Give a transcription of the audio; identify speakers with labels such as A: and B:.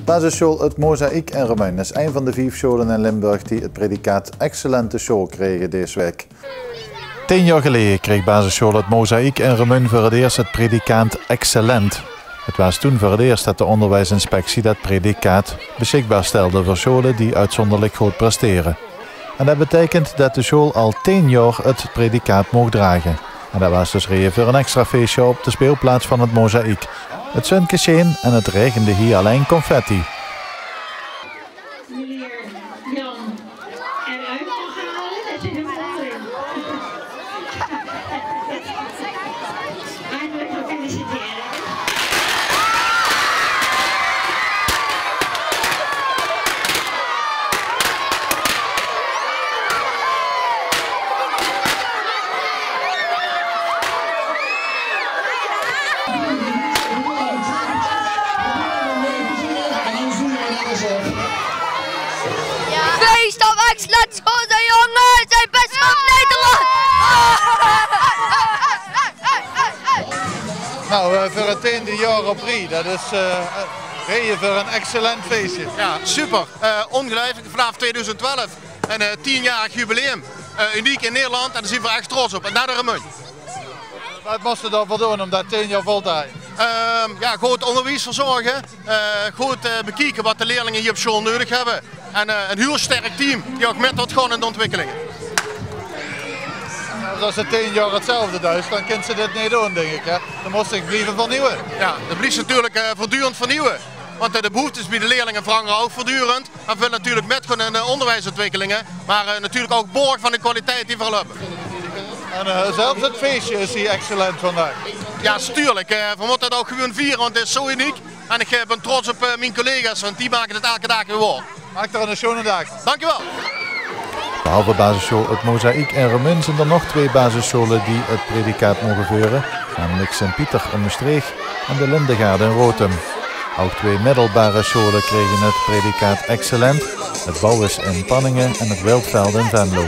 A: Basisschool Het Mozaïek in Remuin is een van de 5 scholen in Limburg die het predicaat excellente school kregen deze week. 10 jaar geleden kreeg basisschool Het Mozaïek in Remuin voor het eerst het predicaat excellent. Het was toen voor het eerst dat de onderwijsinspectie dat predicaat beschikbaar stelde voor scholen die uitzonderlijk goed presteren. En dat betekent dat de school al 10 jaar het predicaat mocht dragen. En dat was dus reden voor een extra feestje op de speelplaats van het Mozaïek. Het zonnetje scheen en het regende hier alleen confetti.
B: Meneer Jan eruit mag halen, dat zit hem erin. Hartelijk gefeliciteerd.
C: Feest op excellent school, de jongens! Zijn best van Nederland!
A: Nou, voor het 10e jaar op rij, dat is reden voor een excellent feestje.
D: Ja, super. Ongelooflijk, vanaf 2012. Een 10-jarig jubileum. Uniek in Nederland en daar zijn we echt trots op. En naar de Remuin.
A: Wat moest je daarvoor doen om dat 10 jaar vol te houden?
D: Ja, goed onderwijs verzorgen. Goed bekijken wat de leerlingen hier op school nodig hebben. En een heel sterk team die ook met wordt gewoon in de ontwikkelingen.
A: Als het 10 jaar hetzelfde is, dan kunnen ze dit niet doen, denk ik. Hè? Dan moest ik blijven vernieuwen.
D: Ja, dat blijft natuurlijk voortdurend vernieuwen. Want de behoeftes bij de leerlingen veranderen ook voortdurend. En we natuurlijk met gewoon de onderwijsontwikkelingen. Maar natuurlijk ook borg van de kwaliteit die we hebben.
A: En zelfs het feestje is hier excellent vandaag.
D: Ja, natuurlijk. We moeten het ook gewoon vieren, want het is zo uniek. En ik ben trots op mijn collega's, want die maken het elke dag weer waar.
A: Maak er een schone dag.
D: Dankjewel.
A: Behalve basisschool Het Mozaïek in Remuin zijn er nog 2 basisscholen die het predicaat mogen voeren. Namelijk Sint-Pieter in Maastricht en de Lindegaard in Rotem. Ook 2 middelbare scholen kregen het predicaat excellent. Het Bouwis in Panningen en het Wildveld in Venlo.